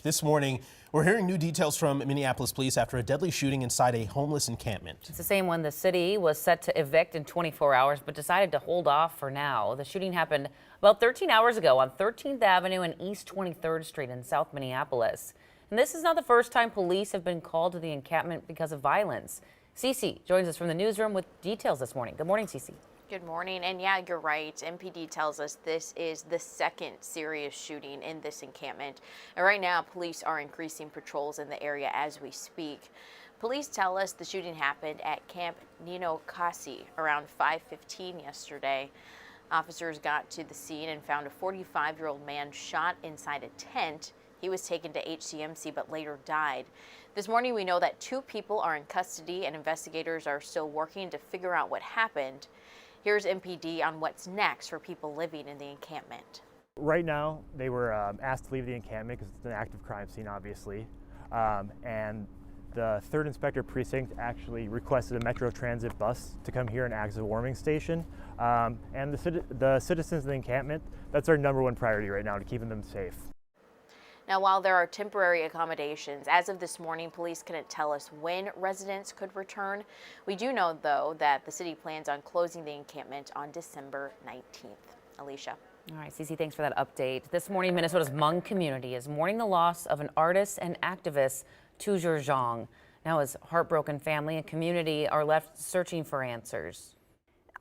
This morning, we're hearing new details from Minneapolis police after a deadly shooting inside a homeless encampment. It's the same one the city was set to evict in 24 hours, but decided to hold off for now. The shooting happened about 13 hours ago on 13th Avenue and East 23rd Street in South Minneapolis. And this is not the first time police have been called to the encampment because of violence. Cece joins us from the newsroom with details this morning. Good morning, Cece. Good morning. And yeah, you're right. MPD tells us this is the second serious shooting in this encampment. And right now, police are increasing patrols in the area as we speak. Police tell us the shooting happened at Camp Nino Kasi around 5:15 yesterday. Officers got to the scene and found a 45-year-old man shot inside a tent. He was taken to HCMC but later died. This morning, we know that 2 people are in custody and investigators are still working to figure out what happened. Here's MPD on what's next for people living in the encampment. Right now, they were asked to leave the encampment because it's an active crime scene, obviously. And the 3rd Inspector Precinct actually requested a Metro Transit bus to come here and act as a warming station. And the citizens of the encampment, that's our #1 priority right now, to keeping them safe. Now, while there are temporary accommodations, as of this morning, police couldn't tell us when residents could return. We do know, though, that the city plans on closing the encampment on December 19th. Alicia. All right, Cece, thanks for that update. This morning, Minnesota's Hmong community is mourning the loss of an artist and activist, Tuzur Zhang. Now his heartbroken family and community are left searching for answers.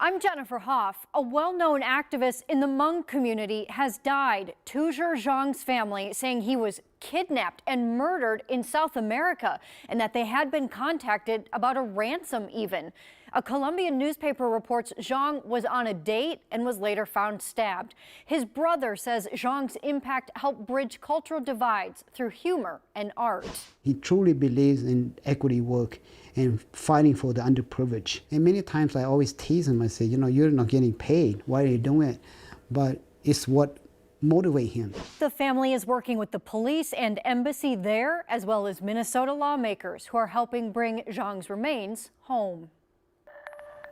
I'm Jennifer Hoff. A well-known activist in the Hmong community has died. Tuzur Zhang's family saying he was kidnapped and murdered in South America and that they had been contacted about a ransom even. A Colombian newspaper reports Zhang was on a date and was later found stabbed. His brother says Zhang's impact helped bridge cultural divides through humor and art. He truly believes in equity work and fighting for the underprivileged. And many times I always tease him. I say, you know, you're not getting paid. Why are you doing it? But it's what motivates him. The family is working with the police and embassy there, as well as Minnesota lawmakers who are helping bring Zhang's remains home.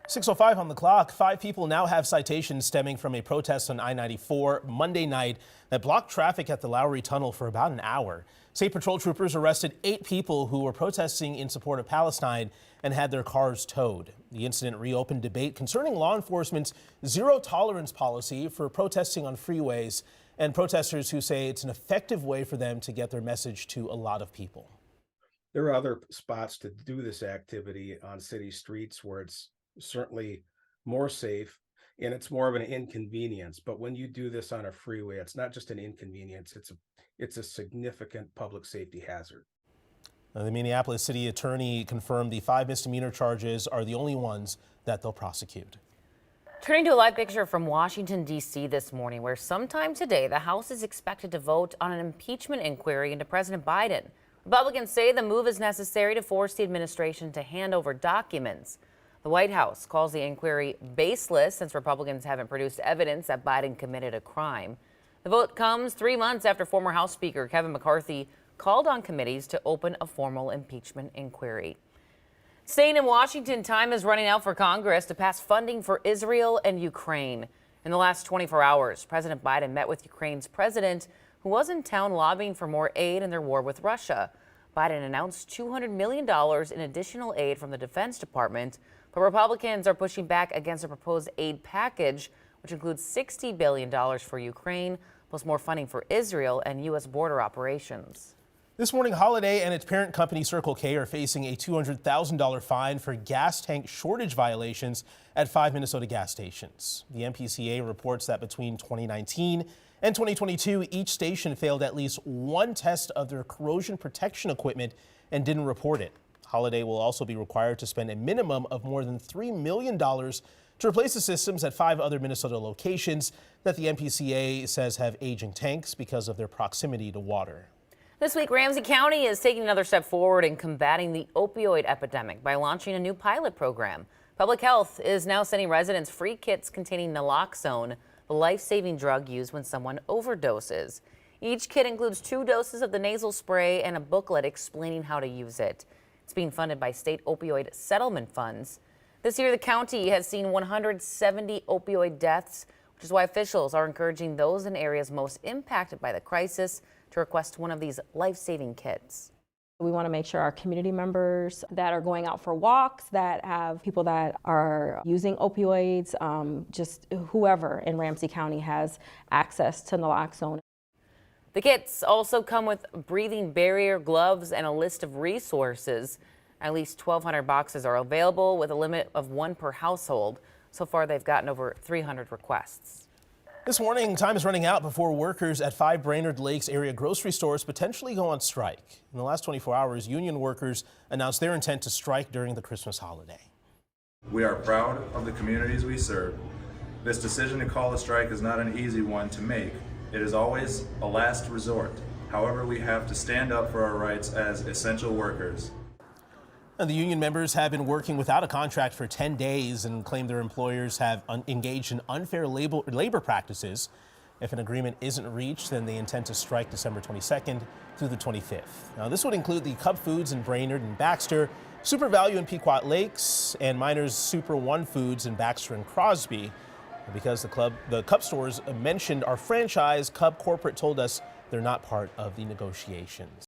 6:05 on the clock. 5 people now have citations stemming from a protest on I-94 Monday night that blocked traffic at the Lowry Tunnel for about an hour. State Patrol troopers arrested 8 people who were protesting in support of Palestine and had their cars towed. The incident reopened debate concerning law enforcement's zero-tolerance policy for protesting on freeways and protesters who say it's an effective way for them to get their message to a lot of people. There are other spots to do this activity on city streets where it's certainly more safe and it's more of an inconvenience. But when you do this on a freeway, it's not just an inconvenience, it's a significant public safety hazard. The Minneapolis City Attorney confirmed the 5 misdemeanor charges are the only ones that they'll prosecute. Turning to a live picture from Washington, D.C. this morning, where sometime today the House is expected to vote on an impeachment inquiry into President Biden. Republicans say the move is necessary to force the administration to hand over documents. The White House calls the inquiry baseless since Republicans haven't produced evidence that Biden committed a crime. The vote comes 3 months after former House Speaker Kevin McCarthy called on committees to open a formal impeachment inquiry. Staying in Washington, time is running out for Congress to pass funding for Israel and Ukraine. In the last 24 hours, President Biden met with Ukraine's president, who was in town lobbying for more aid in their war with Russia. Biden announced $200 million in additional aid from the Defense Department, but Republicans are pushing back against a proposed aid package, which includes $60 billion for Ukraine, plus more funding for Israel and U.S. border operations. This morning, Holiday and its parent company Circle K are facing a $200,000 fine for gas tank shortage violations at 5 Minnesota gas stations. The MPCA reports that between 2019 and 2022, each station failed at least one test of their corrosion protection equipment and didn't report it. Holiday will also be required to spend a minimum of more than $3 million to replace the systems at 5 other Minnesota locations that the MPCA says have aging tanks because of their proximity to water. This week, Ramsey County is taking another step forward in combating the opioid epidemic by launching a new pilot program. Public Health is now sending residents free kits containing naloxone, the life-saving drug used when someone overdoses. Each kit includes 2 doses of the nasal spray and a booklet explaining how to use it. It's being funded by state opioid settlement funds. This year, the county has seen 170 opioid deaths, which is why officials are encouraging those in areas most impacted by the crisis to request one of these life-saving kits. We want to make sure our community members that are going out for walks, that have people that are using opioids, just whoever in Ramsey County has access to naloxone. The kits also come with breathing barrier gloves and a list of resources. At least 1,200 boxes are available with a limit of 1 per household. So far, they've gotten over 300 requests. This morning, time is running out before workers at 5 Brainerd Lakes area grocery stores potentially go on strike. In the last 24 hours, union workers announced their intent to strike during the Christmas holiday. We are proud of the communities we serve. This decision to call a strike is not an easy one to make. It is always a last resort. However, we have to stand up for our rights as essential workers. And the union members have been working without a contract for 10 days and claim their employers have engaged in unfair labor practices. If an agreement isn't reached, then they intend to strike December 22nd through the 25th. Now, this would include the Cub Foods in Brainerd and Baxter, Super Value in Pequot Lakes, and Miners Super One Foods in Baxter and Crosby. And because the Cub stores mentioned our franchise, Cub Corporate told us they're not part of the negotiations.